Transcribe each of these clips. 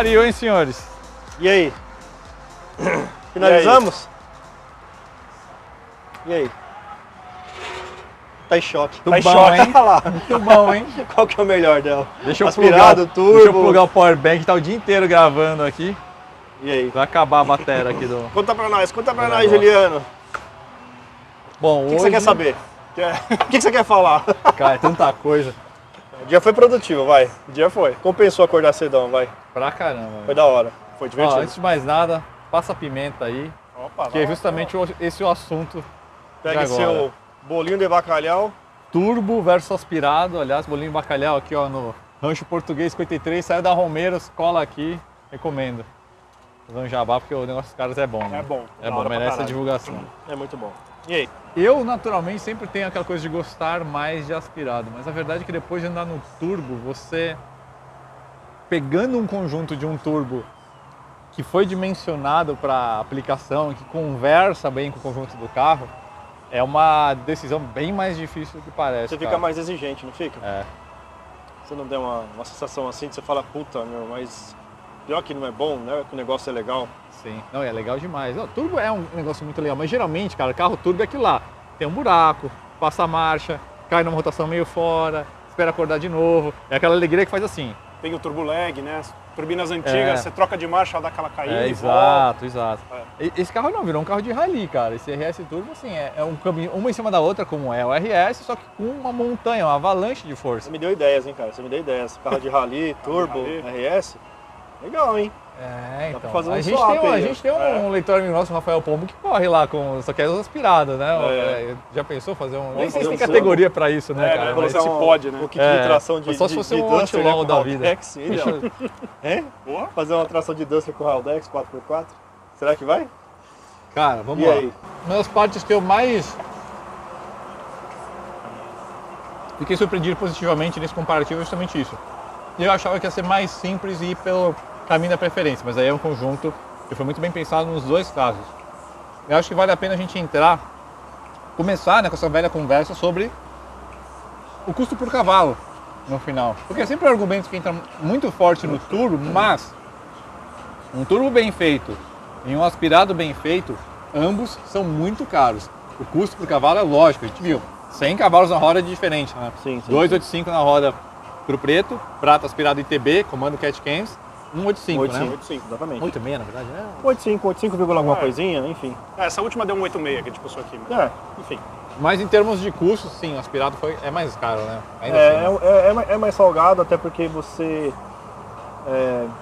Pariu, hein, senhores? E aí? Finalizamos? E aí? Tá em choque. Muito Tá em bom, choque, hein? olha lá. Muito bom, hein? Qual que é o melhor dela? Deixa eu Aspirado, turbo. Deixa eu plugar o power bank, tá o dia inteiro gravando aqui. E aí? Vai acabar a bateria aqui do... Conta pra nós, negócio. Juliano. Bom, O que você quer saber? O que você quer falar? Cara, é tanta coisa. O dia foi produtivo, vai. O dia foi. Compensou acordar cedão, vai. Pra caramba. Foi da hora. Foi Ó, divertido. antes de mais nada, passa a pimenta aí, Opa, que é justamente esse o assunto. Pega de agora. seu bolinho de bacalhau. Turbo versus aspirado, aliás, bolinho de bacalhau aqui ó, no Rancho Português 53, saiu da Romeiros, cola aqui, recomendo. Fazer um jabá porque o negócio dos caras é bom, né? É bom. É Da bom, hora pra merece a caralho. divulgação. É muito bom. E aí? Eu, naturalmente, sempre tenho aquela coisa de gostar mais de aspirado, mas a verdade é que depois de andar no turbo, você pegando um conjunto de um turbo que foi dimensionado para aplicação, que conversa bem com o conjunto do carro, é uma decisão bem mais difícil do que parece. Você fica cara. mais exigente, não fica? É. Você não tem uma sensação assim que você fala, puta, meu, mas pior que não é bom, né? Que o negócio é legal. Sim, não, é legal demais. O turbo é um negócio muito legal, mas geralmente, cara, carro turbo é aquilo lá. Tem um buraco, passa a marcha, cai numa rotação meio fora, espera acordar de novo. É aquela alegria que faz assim. Tem o turbo lag, né? Turbinas antigas, você troca de marcha, ela dá aquela caída É, e volta. exato. Esse carro não, virou um carro de rally, cara. Esse RS Turbo, assim, é um caminho, uma em cima da outra, como é o RS, só que com uma montanha, uma avalanche de força. Você me deu ideias, hein, cara? Você me deu ideias. Carro de rally, turbo, de RS. Legal, hein? É, então. pra fazer um a gente swap tem um, aí, a gente tem um leitor amigo nosso, o Rafael Pombo, que corre lá com. Só que é os aspirados, né? Já pensou fazer um. Nem sei se tem fazer um categoria pra isso, né, cara? Vamos Mas- ver se pode, né? O kit de tração de só se fosse um Duster, Outlaw com da vida. Haldex, é? Boa. Fazer uma tração de Duster com Haldex 4x4. Será que vai? Cara, vamos E lá. aí? Uma das partes que eu mais fiquei surpreendido positivamente nesse comparativo é justamente isso. Eu achava que ia ser mais simples e ir pelo caminho da preferência, mas aí é um conjunto que foi muito bem pensado nos dois casos. Eu acho que vale a pena a gente começar, né, com essa velha conversa sobre o custo por cavalo no final. Porque é sempre um argumento que entra muito forte no turbo, mas um turbo bem feito e um aspirado bem feito, ambos são muito caros. O custo por cavalo é lógico, a gente viu, 100 cavalos na roda é diferente, né? Sim. 285 na roda pro preto, prata aspirado ITB, comando Cat Cams, 185, né? 85, exatamente. 86 na verdade, né? 85, alguma coisinha, enfim. Essa última deu um 86 que a gente passou aqui, mas enfim. Mas em termos de custo, sim, o aspirado é mais caro, né? Ainda assim, né? É mais salgado, até porque você...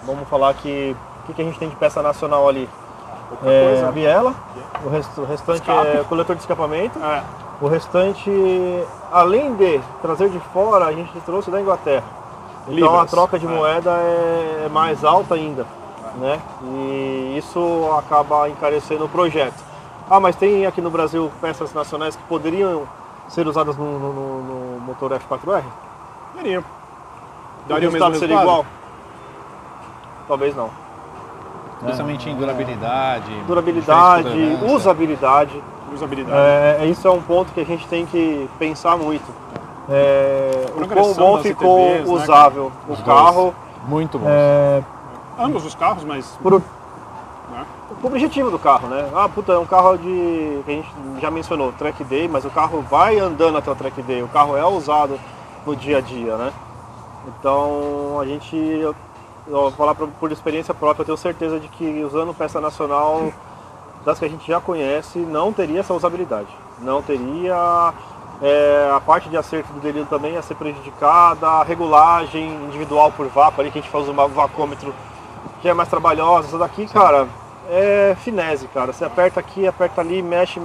vamos falar que... O que a gente tem de peça nacional ali? A biela, o restante Escape. é coletor de escapamento. É. O restante, além de trazer de fora, a gente trouxe da Inglaterra. Então Libras. a troca de moeda é mais alta ainda, né? E isso acaba encarecendo o projeto. Ah, mas tem aqui no Brasil peças nacionais que poderiam ser usadas no motor F4R? Daria. O Daria o mesmo resultado seria resultado? igual? Talvez não. Principalmente em durabilidade. Durabilidade, diferença de tolerância. usabilidade. Usabilidade. Isso é um ponto que a gente tem que pensar muito. O quão Progressão bom das ficou ITBs, né, usável o Os carro. Muito bom. Ambos os carros, mas... Por- né? o objetivo do carro, né? Ah, puta, é um carro que a gente já mencionou, track day, mas o carro vai andando até o track day, o carro é usado no dia a dia, né? Então a gente, eu vou falar por experiência própria, eu tenho certeza de que usando peça nacional das que a gente já conhece, não teria essa usabilidade. Não teria, a parte de acerto do delírio também ia ser prejudicada, a regulagem individual por vácuo ali, que a gente faz um vacômetro, que é mais trabalhosa. Essa daqui, cara, é finese, cara. Você aperta aqui, aperta ali, mexe,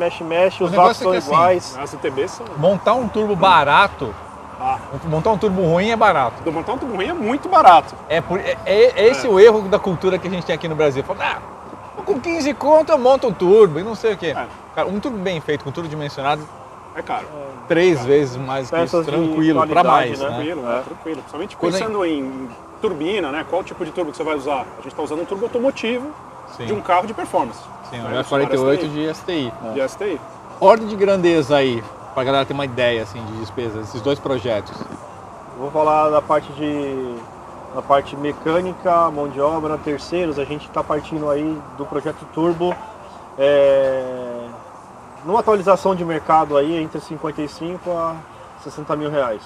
os vácuos são iguais. As TB são... Montar um turbo barato, montar um turbo ruim é barato. Montar um turbo ruim é muito barato. É esse o erro da cultura que a gente tem aqui no Brasil. Fala, com 15 conto eu monto um turbo e não sei o quê. Cara, um turbo bem feito, com turbo dimensionado, é caro. 3 vezes mais que isso, tranquilo, para mais. Né? Tranquilo. Principalmente pensando em turbina, né? Qual tipo de turbo que você vai usar? A gente está usando um turbo automotivo de um carro de performance. Sim, um F48 de STI. De STI. Ordem de grandeza aí, para a galera ter uma ideia assim, de despesas, esses dois projetos. Vou falar da parte mecânica, mão de obra, terceiros. A gente está partindo aí do projeto turbo. Numa atualização de mercado aí entre 55 a 60 mil reais,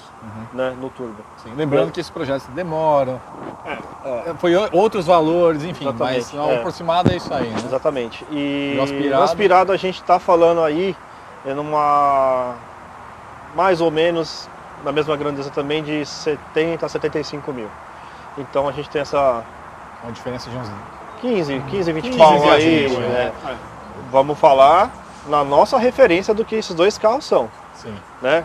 né, no turbo. Sim, lembrando que esses projetos demoram, foi outros valores, enfim, exatamente, mas aproximado é isso aí, né? Exatamente. E no aspirado a gente está falando aí numa mais ou menos na mesma grandeza também de 70 a 75 mil. Então a gente tem essa... Uma diferença de uns 15, 20 pau aí, né? Vamos falar na nossa referência do que esses dois carros são. Sim. Né?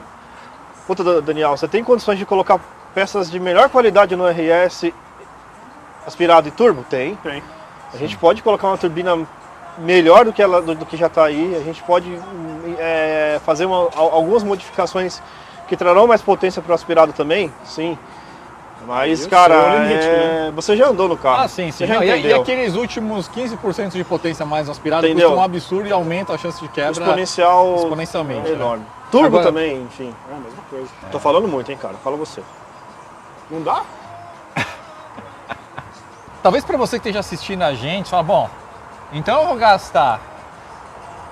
Puta, Daniel, você tem condições de colocar peças de melhor qualidade no RS aspirado e turbo? Tem. A gente pode colocar uma turbina melhor do que já está aí. A gente pode fazer algumas modificações que trarão mais potência para o aspirado também. Sim. Mas, cara, limite, né? Você já andou no carro. Sim. Você já e aqueles últimos 15% de potência mais no aspirado entendeu? Custa um absurdo e aumenta a chance de quebra exponencialmente. Enorme. Né? Turbo agora, também, enfim. É a mesma coisa. Tô falando muito, hein, cara. Fala você. Não dá? Talvez para você que esteja assistindo a gente, fala, bom, então eu vou gastar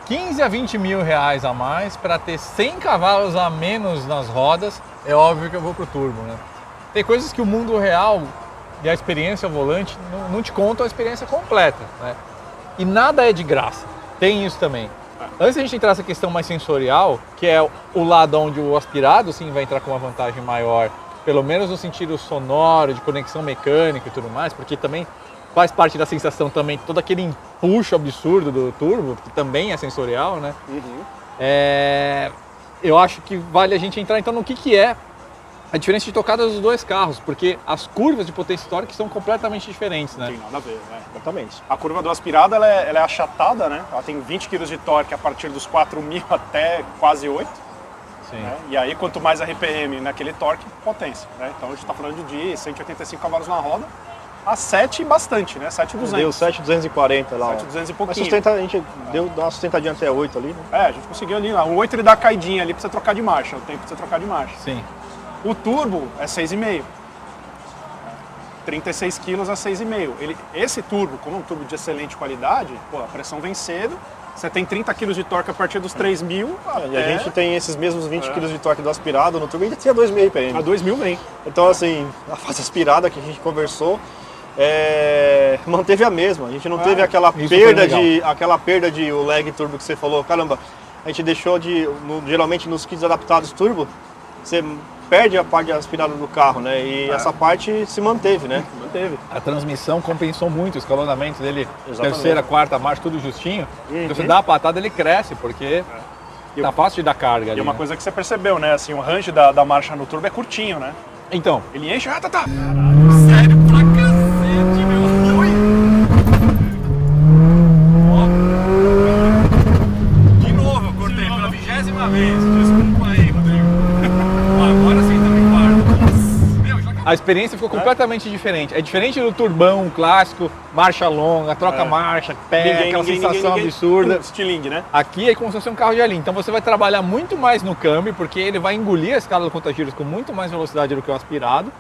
15 a 20 mil reais a mais para ter 100 cavalos a menos nas rodas, é óbvio que eu vou pro turbo, né? Tem coisas que o mundo real e a experiência ao volante não te contam a experiência completa, né? E nada é de graça, tem isso também. Antes de a gente entrar nessa questão mais sensorial, que é o lado onde o aspirado sim vai entrar com uma vantagem maior, pelo menos no sentido sonoro, de conexão mecânica e tudo mais, porque também faz parte da sensação também, todo aquele empuxo absurdo do turbo, que também é sensorial, né? Eu acho que vale a gente entrar então no que é a diferença de tocada dos dois carros, porque as curvas de potência histórica são completamente diferentes, né? Tem nada a ver, né? Exatamente. A curva do aspirado ela é achatada, né? Ela tem 20 kg de torque a partir dos 4.000 até quase 8. Sim. Né? E aí, quanto mais RPM naquele torque, potência. Né? Então, a gente está falando de 185 cavalos na roda a 7 bastante, né? 7.200. Deu 7.240 lá. 7.200 e pouquinho. Mas a gente deu uma sustentadinha até 8 ali, né? A gente conseguiu ali. O 8 ele dá a caidinha ali para você trocar de marcha, o tempo para você trocar de marcha. Sim. O turbo é 6,5. 36 quilos a 6,5. Esse turbo, como é um turbo de excelente qualidade, a pressão vem cedo. Você tem 30 kg de torque a partir dos 3.000. E a gente tem esses mesmos 20 kg de torque do aspirado no turbo e ainda tinha 2.000 RPM. A 2.000 vem. Então, assim, a fase aspirada que a gente conversou manteve a mesma. A gente não teve aquela perda de o lag turbo que você falou. Caramba, a gente deixou geralmente nos kits adaptados turbo, você perde a parte aspirada do carro, né? E essa parte se manteve, né? Manteve. A transmissão compensou muito o escalonamento dele, Exatamente. terceira, quarta marcha, tudo justinho. Então você dá a patada, ele cresce, porque tá fácil de dar carga ali. E uma coisa que você percebeu, né? Assim, o range da marcha no turbo é curtinho, né? Então. Ele enche, tá. Sério pra cacete, meu. Oi. De novo, eu cortei pela 20ª vez. Desculpa aí, Rodrigo. Agora sim, também quarto. A experiência ficou completamente diferente. É diferente do turbão clássico, marcha longa, troca marcha, pé, aquela sensação absurda. Estilingue, né? Aqui é como se fosse um carro de linha. Então você vai trabalhar muito mais no câmbio, porque ele vai engolir a escala do contagiros com muito mais velocidade do que o aspirado.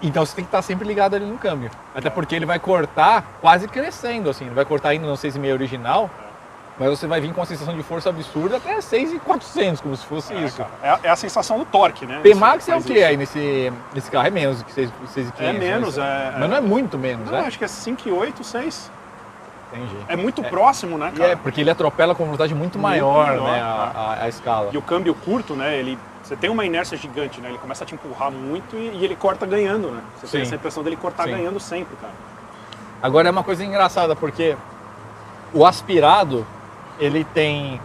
Então você tem que estar sempre ligado ali no câmbio. Até porque ele vai cortar quase crescendo, assim. Ele vai cortar ainda no 6,5 original, mas você vai vir com uma sensação de força absurda até 6,400, como se fosse isso. Cara, é a sensação do torque, né? P-Max é o Faz que isso. aí nesse carro? É menos do que 6,500. É menos, Mas não é muito menos, Não, né? acho que é 5,8, 6. Entendi. É muito próximo, né, E cara? porque ele atropela com velocidade muito maior, maior, né, tá. a escala. E o câmbio curto, né, você tem uma inércia gigante, né? Ele começa a te empurrar muito e ele corta ganhando, né? Você tem Sim. essa impressão dele cortar Sim. ganhando sempre, cara. Agora é uma coisa engraçada, porque o aspirado, ele tem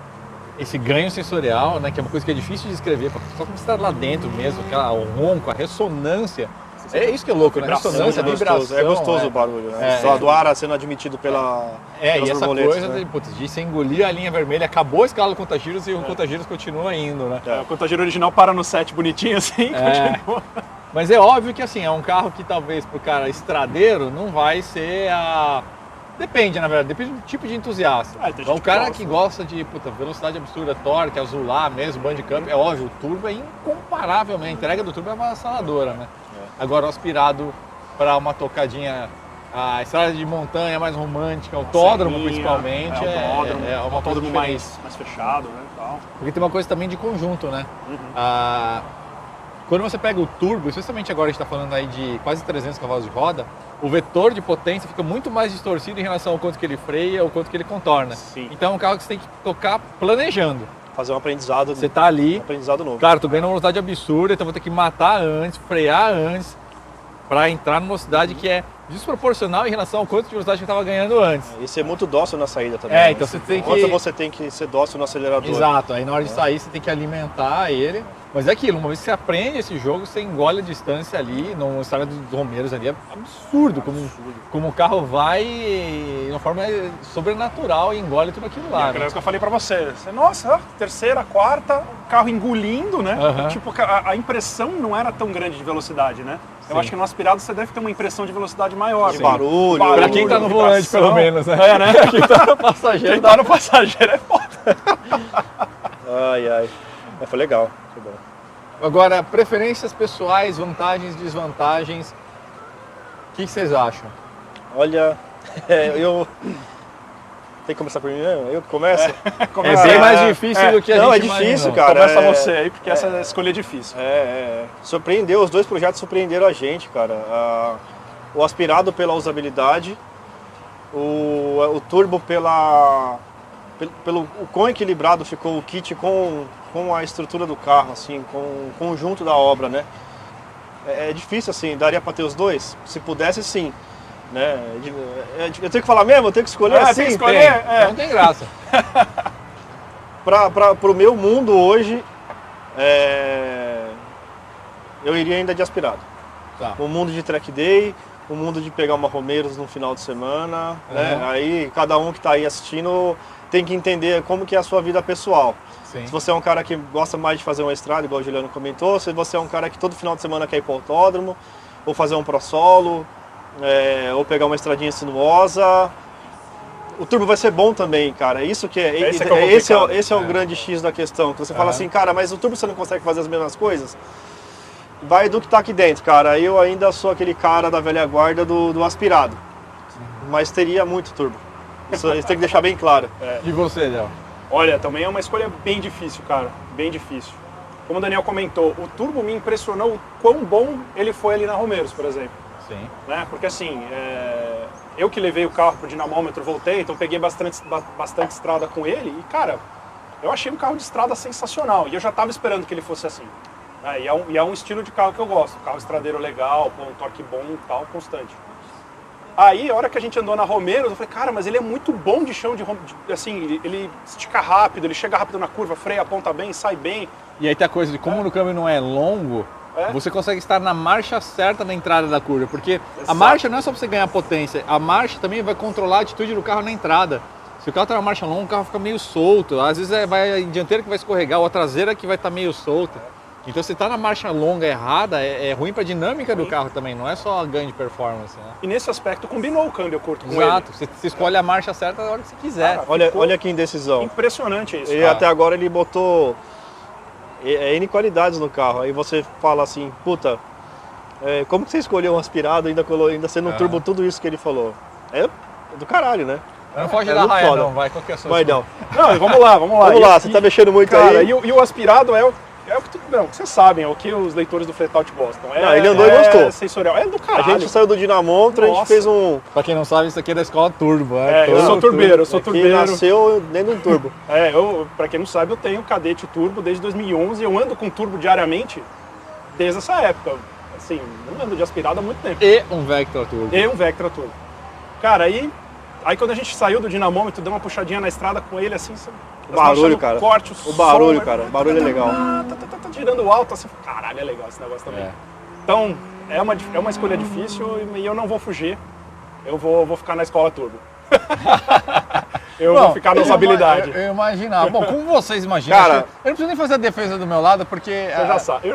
esse ganho sensorial, né, que é uma coisa que é difícil de descrever, só como você está lá dentro mesmo, o ronco, a ressonância. É isso que é louco, né? Vibração, Ressonância, né? vibração. É gostoso o barulho, né? Do ar sendo admitido pelas e essa borboletas, coisa né? de, putz, de você engolir a linha vermelha, acabou a escala do conta-giros e o conta-giros continua indo, né? O contageiro original para no 7 bonitinho assim, continua. Mas é óbvio que assim, é um carro que talvez pro cara estradeiro não vai ser a... Depende, na verdade, depende do tipo de entusiasta. Tem gente O cara gosta, que né? gosta de velocidade absurda, torque, azular mesmo, bandicam, é óbvio, o turbo é incomparável, a entrega do turbo é avassaladora, né? Agora o aspirado para uma tocadinha, a estrada de montanha mais romântica, autódromo Serrinha, principalmente, autódromo, é uma autódromo coisa mais fechado, né, tal. porque tem uma coisa também de conjunto, né? Uhum. Quando você pega o turbo, especialmente agora a gente está falando aí de quase 300 cavalos de roda, o vetor de potência fica muito mais distorcido em relação ao quanto que ele freia, ao quanto que ele contorna. Sim. Então é um carro que você tem que tocar planejando. Fazer um aprendizado, Você tá ali, novo. claro, tô ganhando uma velocidade absurda, então vou ter que matar antes, frear antes, para entrar numa velocidade que é desproporcional em relação ao quanto de velocidade que eu estava ganhando antes. E ser muito dócil na saída também. né? Então você tem que... Quanto você tem que ser dócil no acelerador. Exato, aí na hora de sair você tem que alimentar ele. Mas é aquilo, uma vez que você aprende esse jogo, você engole a distância ali, na estrada dos Romeiros ali, é absurdo, como o carro vai de uma forma sobrenatural e engole tudo aquilo lá. Aquela que eu falei pra você, nossa, terceira, quarta, o carro engolindo, né? Aham. Tipo, a impressão não era tão grande de velocidade, né? Eu Sim. acho que no aspirado você deve ter uma impressão de velocidade maior. De Sim. barulho. Pra quem tá no volante, vibração. pelo menos, né? É, né? Quem tá no passageiro. Quem tá no passageiro é foda. Ai. Mas foi legal, foi bom. Agora, preferências pessoais, vantagens, desvantagens. O que vocês acham? Olha, eu... Tem que começar por mim mesmo? Eu que começo? É bem mais difícil do que a Não, gente é difícil, imaginou. cara. Começa você aí, porque essa escolha é difícil. Surpreendeu, os dois projetos surpreenderam a gente, cara. O aspirado pela usabilidade, o turbo pelo o quão equilibrado ficou o kit com a estrutura do carro, assim, com o conjunto da obra, né? É difícil, assim, daria para ter os dois? Se pudesse, sim. Né? Eu tenho que falar mesmo? Eu tenho que escolher assim? tem que escolher. Não tem graça. Para o meu mundo hoje, eu iria ainda de aspirado. Tá. O mundo de track day, o mundo de pegar uma Romeiros no final de semana, né? Aí cada um que está aí assistindo tem que entender como que é a sua vida pessoal. Sim. Se você é um cara que gosta mais de fazer uma estrada, igual o Juliano comentou, se você é um cara que todo final de semana quer ir para o autódromo, ou fazer um pro solo, ou pegar uma estradinha sinuosa, o turbo vai ser bom também, cara. Isso que é, esse é o grande X da questão. Que você fala assim, cara, mas o turbo você não consegue fazer as mesmas coisas? Vai do que tá aqui dentro, cara. Eu ainda sou aquele cara da velha guarda do aspirado, mas teria muito turbo. Isso tem que deixar bem claro. E você, Léo? Olha, também é uma escolha bem difícil, cara. Bem difícil. Como o Daniel comentou, o turbo me impressionou o quão bom ele foi ali na Romeiros, por exemplo. Sim. Né? Porque assim, eu que levei o carro pro dinamômetro, voltei, então peguei bastante estrada com ele e, cara, eu achei um carro de estrada sensacional. E eu já estava esperando que ele fosse assim. Né? E é um estilo de carro que eu gosto. Carro estradeiro legal, um torque bom e tal, constante. Aí, a hora que a gente andou na Romeiros, eu falei, cara, mas ele é muito bom de chão, assim, ele estica rápido, ele chega rápido na curva, freia, aponta bem, sai bem. E aí tem a coisa de como no câmbio não é longo, você consegue estar na marcha certa na entrada da curva, porque a marcha não é só para você ganhar potência, a marcha também vai controlar a atitude do carro na entrada. Se o carro está na marcha longa, o carro fica meio solto, às vezes vai a dianteira que vai escorregar, ou a traseira que vai estar meio solta. Então se está na marcha longa errada, é ruim para a dinâmica do carro também, não é só ganho de performance, né? E nesse aspecto combinou o câmbio curto com ele. Exato, você escolhe a marcha certa na hora que você quiser. Cara, Olha que indecisão. Impressionante isso. E até agora ele botou N qualidades no carro. Aí você fala assim, puta, Como que você escolheu um aspirado ainda sendo um turbo, tudo isso que ele falou? É do caralho, né? Não pode É dar muito raia foda. não, vai, qual que é a sua Vai escolha? não. Não, vamos lá. Vamos lá, você tá mexendo muito Cara, aí. e o aspirado é o que vocês sabem, é o que os leitores do Fletout gostam. Não, ele andou e gostou. Sensorial, é do A caralho. gente saiu do dinamômetro, a gente Nossa. fez um... Pra quem não sabe, isso aqui é da escola Turbo. Eu sou turbeiro, eu sou que turbeiro. nasceu dentro de um turbo. Pra quem não sabe, eu tenho cadete turbo desde 2011 e eu ando com turbo diariamente desde essa época. Assim, não ando de aspirado há muito tempo. E um Vectra Turbo. E um Vectra turbo. Cara, aí quando a gente saiu do dinamômetro, deu uma puxadinha na estrada com ele, assim... O barulho, cara. Corte, O barulho, som, cara. O barulho é legal. Tá girando alto, assim, caralho, é legal esse negócio também. É. Então, é uma escolha difícil e eu não vou fugir. Eu vou ficar na escola turbo. Vou ficar na usabilidade. Eu imaginava. Bom, como vocês imaginam, Cara, eu não preciso nem fazer a defesa do meu lado, porque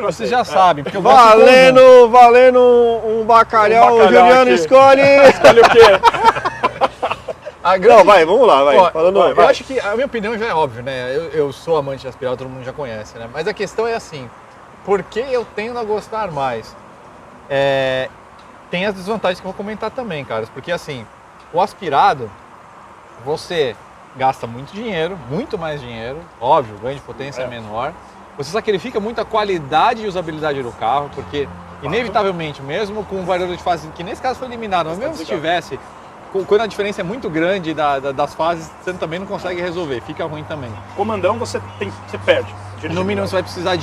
vocês sei. já sabem. Porque eu gosto de Valendo um bacalhau, Um bacalhau o Juliano aqui. escolhe. Olha o quê? a grande... Não, vai, vamos lá, vai. Ó, Falando, eu vai. acho que a minha opinião já é óbvia, né? Eu sou amante de aspirado, todo mundo já conhece, né? Mas a questão é assim, por que eu tendo a gostar mais? Tem as desvantagens que eu vou comentar também, caras. Porque assim, o aspirado, você gasta muito dinheiro, muito mais dinheiro, óbvio, o ganho de potência é menor. Você sacrifica muito a qualidade e usabilidade do carro, porque inevitavelmente, mesmo com um variador de fase, que nesse caso foi eliminado, mas mesmo se tivesse, quando a diferença é muito grande das fases, você também não consegue resolver, fica ruim também. Comandão, você perde. No mínimo você vai precisar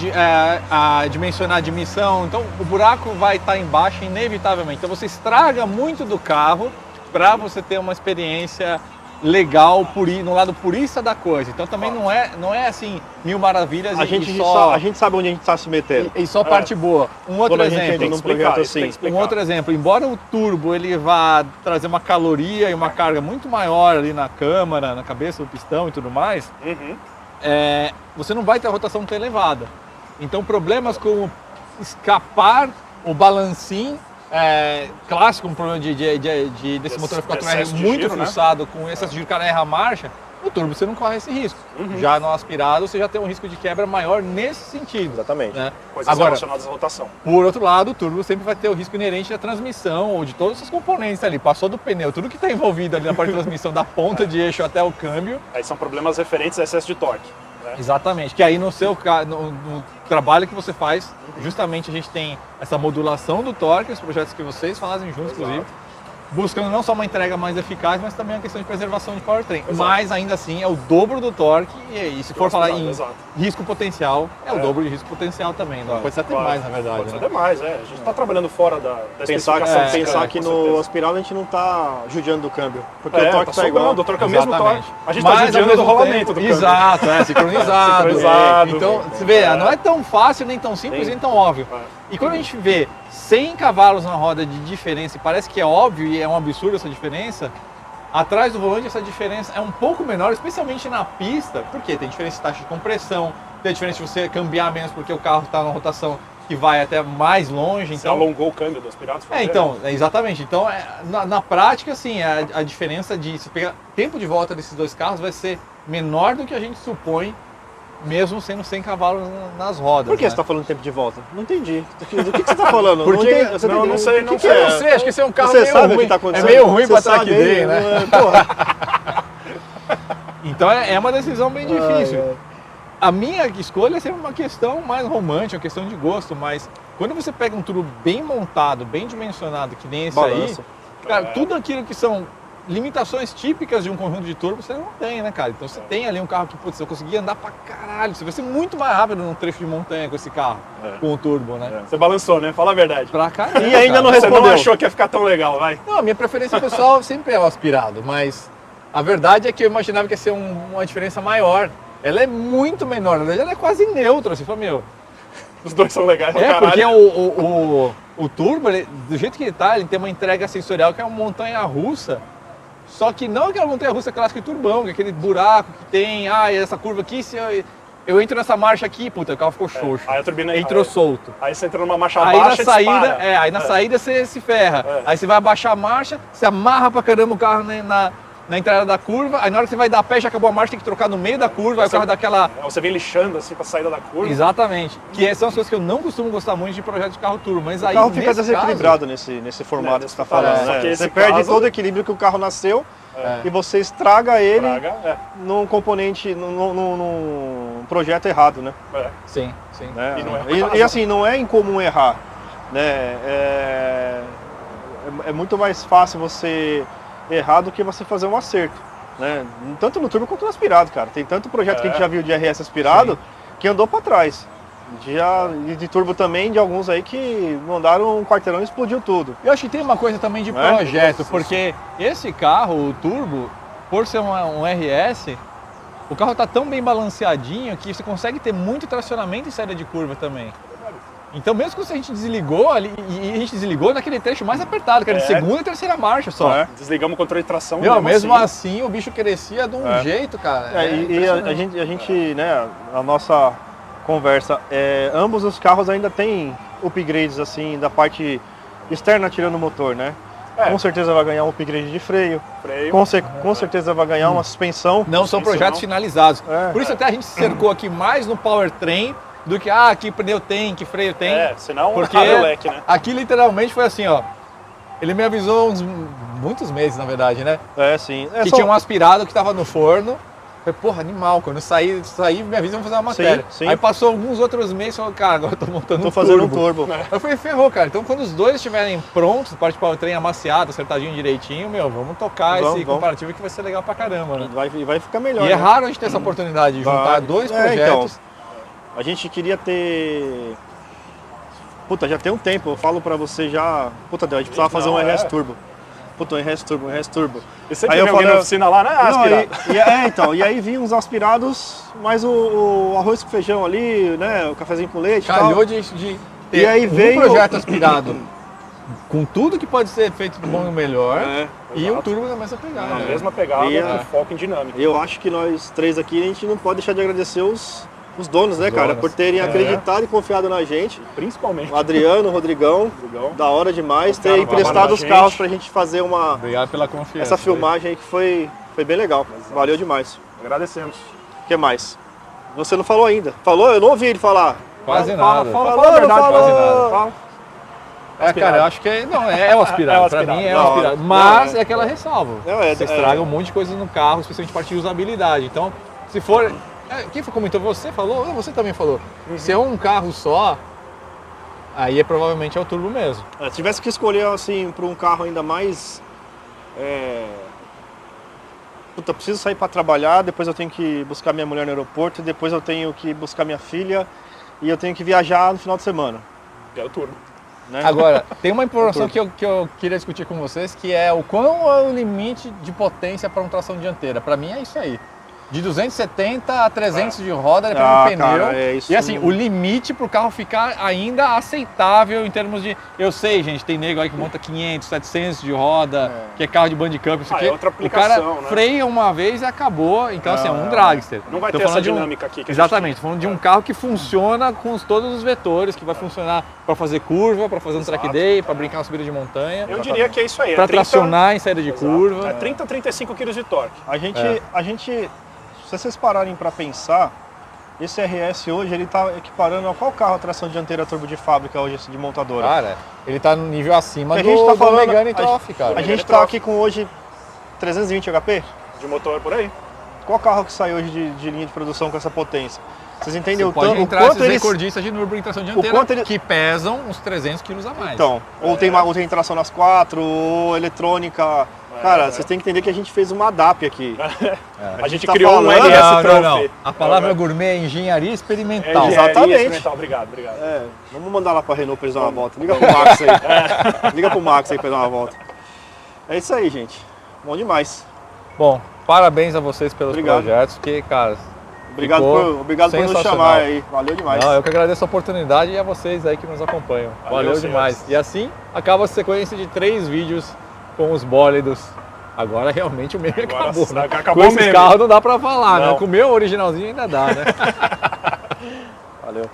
dimensionar a admissão, então o buraco vai estar embaixo inevitavelmente. Então você estraga muito do carro para você ter uma experiência legal no lado purista da coisa. Então também não é assim mil maravilhas A gente sabe onde a gente está se metendo. e só parte boa. Um outro Quando a gente exemplo. entra num projeto assim. Um outro exemplo, embora o turbo ele vá trazer uma caloria e uma carga muito maior ali na câmara, na cabeça do pistão e tudo mais, você não vai ter a rotação tão elevada. Então problemas como escapar o balancim clássico, um problema desse motor F4R excesso de muito giro, né? frustrado, com excesso de giro, o cara erra a marcha, no turbo você não corre esse risco. Já no aspirado você já tem um risco de quebra maior nesse sentido. Exatamente. Né? Coisas Agora, relacionadas à rotação. por outro lado, o turbo sempre vai ter o risco inerente da transmissão ou de todos os componentes ali. Passou do pneu, tudo que está envolvido ali na parte de transmissão, da ponta de eixo até o câmbio. Aí são problemas referentes a excesso de torque. Né? Exatamente, que aí no trabalho que você faz, justamente a gente tem essa modulação do torque, os projetos que vocês fazem juntos, inclusive, buscando não só uma entrega mais eficaz, mas também a questão de preservação de powertrain. Mas ainda assim é o dobro do torque e se for falar em risco potencial, é o dobro de risco potencial também. Não pode ser até mais, na verdade. Pode ser Né? até mais, A gente está trabalhando fora da Pensar especificação. que com no certeza. aspirado a gente não está judiando do câmbio. Porque o torque tá tá igual. sobrando, o torque é o mesmo torque. Exatamente. A gente está Mas, ao judiando mesmo do rolamento tempo, do câmbio. Exato, sincronizado. Sincronizado. Então, você vê, não é tão fácil, nem tão simples, nem tão óbvio. E quando a gente vê 100 cavalos na roda de diferença, e parece que é óbvio e é um absurdo essa diferença, atrás do volante essa diferença é um pouco menor, especialmente na pista, porque tem diferença de taxa de compressão, tem a diferença de você cambiar menos porque o carro está numa rotação que vai até mais longe. Você Então, alongou o câmbio do aspirado? exatamente. Então, na prática, assim, a diferença de se pegar tempo de volta desses dois carros vai ser menor do que a gente supõe, mesmo sendo 100 cavalos nas rodas. Por que né? você está falando tempo de volta? Não entendi. Do que você está falando? Porque- entendi. Você não, tem- não sei, o não que sei. que Eu não sei, acho que esse é um carro Você meio sabe ruim. o que está É acontecendo? meio ruim Você para sabe track day, aí, né? Porra. Então é uma decisão bem difícil. A minha escolha é sempre uma questão mais romântica, uma questão de gosto, mas quando você pega um turbo bem montado, bem dimensionado, que nem esse Balanço. aí, cara, tudo aquilo que são limitações típicas de um conjunto de turbo, você não tem, né, cara? Então você tem ali um carro que, putz, eu consegui andar pra caralho, você vai ser muito mais rápido num trecho de montanha com esse carro, com o turbo, né? Você balançou, né? Fala a verdade. Pra caralho. E ainda não Você não respondeu. achou que ia ficar tão legal, vai. Não, a minha preferência pessoal sempre é o aspirado, mas a verdade é que eu imaginava que ia ser uma diferença maior. Ela é muito menor, na verdade ela é quase neutra, assim, fala, meu. Os dois são legais pra caralho. Porque o turbo, do jeito que ele tá, ele tem uma entrega sensorial que é uma montanha-russa, só que não aquela montanha-russa clássica de turbão, que é aquele buraco que tem, essa curva aqui, se eu entro nessa marcha aqui, puta, o carro ficou xoxo. Aí a turbina entrou solto. Aí você entra numa marcha Aí baixa na saída, dispara. saída você se ferra. É. Aí você vai abaixar a marcha, você amarra pra caramba o carro na entrada da curva, aí na hora que você vai dar pé já acabou a marcha, tem que trocar no meio da curva, aí o carro dá aquela... Você vem lixando assim pra saída da curva. Exatamente. Que são as coisas que eu não costumo gostar muito de projetos de carro turbo, mas aí O carro fica nesse desequilibrado nesse formato que você está falando, só né? que Você esse perde caso- todo o equilíbrio que o carro nasceu e você estraga ele num componente, num projeto errado, né? Sim, sim. Né? E não é E assim, não é incomum errar, né? É muito mais fácil você errar do que você fazer um acerto, né? Tanto no turbo quanto no aspirado, cara. Tem tanto projeto que a gente já viu de RS aspirado que andou para trás. E de turbo também, de alguns aí que mandaram um quarteirão e explodiu tudo. Eu acho que tem uma coisa também de Não é? projeto, porque esse carro, o turbo, por ser um RS, o carro tá tão bem balanceadinho que você consegue ter muito tracionamento em saída de curva também. Então mesmo que a gente desligou ali, e a gente desligou naquele trecho mais apertado, que era de segunda e terceira marcha só. Desligamos o controle de tração. Meu, mesmo assim o bicho crescia de um jeito, cara. E a gente, né, a nossa conversa, ambos os carros ainda têm upgrades assim da parte externa tirando o motor, né? Com certeza vai ganhar um upgrade de freio. Com certeza vai ganhar uma suspensão. Não são projetos finalizados. Por isso até a gente se cercou aqui mais no powertrain do que, que pneu tem, que freio tem. Senão porque abre o leque, né? Aqui literalmente foi assim, ó. Ele me avisou muitos meses, na verdade, né? Sim. Que tinha um aspirado que estava no forno. Falei, porra, animal, quando eu sair, me avisa, vamos fazer uma matéria. Sim. Aí passou alguns outros meses, falei, cara, agora eu tô montando fazendo um turbo. Eu falei, ferrou, cara. Então quando os dois estiverem prontos, parte de powertrain amaciado, acertadinho direitinho, vamos tocar esse comparativo que vai ser legal pra caramba, né? Vai ficar melhor. E é raro a gente ter essa oportunidade de juntar dois projetos. Então, a gente queria ter... Puta, já tem um tempo, eu falo pra você já... Puta, a gente precisava fazer um RS Turbo. Puta, um RS Turbo. E você tinha alguém na oficina lá, né? Então, e aí vinham uns aspirados, mais o arroz com feijão ali, né? O cafezinho com leite e tal. Calhou de ter E aí veio projeto aspirado com tudo que pode ser feito do bom e o melhor e o turbo na mesma pegada. Na mesma pegada, com foco em dinâmica. Eu acho que nós três aqui, a gente não pode deixar de agradecer os donos, né, cara? Por terem acreditado e confiado na gente. Principalmente. O Adriano, o Rodrigão, da hora demais. Ter emprestado os carros pra gente fazer Obrigado pela confiança. essa filmagem aí que foi bem legal. Valeu demais. Agradecemos. O que mais? Você não falou ainda. Falou? Eu não ouvi ele falar. Quase nada. Fala a verdade, quase nada. Fala. Cara, eu acho que é o aspirado. Pra mim é o aspirado. Mas é aquela ressalva. Você estraga um monte de coisas no carro, especialmente parte de usabilidade. Então, se for... Quem comentou? Você falou? Você também falou. Se é um carro só, aí provavelmente é o turbo mesmo. Se tivesse que escolher assim para um carro ainda mais... Puta, preciso sair para trabalhar, depois eu tenho que buscar minha mulher no aeroporto, depois eu tenho que buscar minha filha e eu tenho que viajar no final de semana. É o turbo. Né? Agora, tem uma informação que eu queria discutir com vocês, que é o qual é o limite de potência para uma tração dianteira. Para mim é isso aí. De 270 a 300 de roda, depende do pneu. Cara, isso... E assim, o limite para o carro ficar ainda aceitável em termos de... Eu sei, gente, tem nego aí que monta 500, 700 de roda, que é carro de Bandicamp, isso aqui. É outra O cara aplicação, né? freia uma vez e acabou. Então, assim, é um dragster. Não vai Tô ter falando essa de dinâmica aqui. Que Exatamente, tô falando de um carro que funciona com todos os vetores, que vai funcionar para fazer curva, para fazer um track day, para brincar uma subida de montanha. Eu diria que é isso aí. Para tracionar em saída de curva. É 30 a 35 kg de torque. A gente, se vocês pararem para pensar, esse RS hoje ele está equiparando a qual carro a tração dianteira turbo de fábrica hoje de montadora? Cara, ele tá no nível acima a gente tá do falando, Megane Trophy, cara. A gente está aqui com hoje 320 HP? De motor por aí. Qual carro que sai hoje de linha de produção com essa potência? Vocês entendem Você pode o entrar quanto esses eles... recordistas de Nürburgring em tração dianteira que pesam uns 300 quilos a mais. Então, ou tem tração nas quatro, ou eletrônica... Cara, vocês têm que entender que a gente fez uma ADAP aqui. A gente tá criou um falando- RS Trophy. A palavra gourmet é engenharia experimental. É, Exatamente. experimental. Obrigado. Vamos mandar lá pra Renault pra eles dar uma volta. Liga pro Max aí. Liga pro Max aí pra dar uma volta. É isso aí, gente. Bom demais. Bom, parabéns a vocês pelos Obrigado. projetos, porque, cara, Obrigado por nos chamar aí. Valeu demais. Não, eu que agradeço a oportunidade e a vocês aí que nos acompanham. Valeu senhores. demais. E assim acaba a sequência de 3 vídeos com os bólidos. Agora realmente o meme Agora acabou, né? acabou Com o esses meme. carros não dá pra falar, Não. né? Com o meu originalzinho ainda dá, né? Valeu.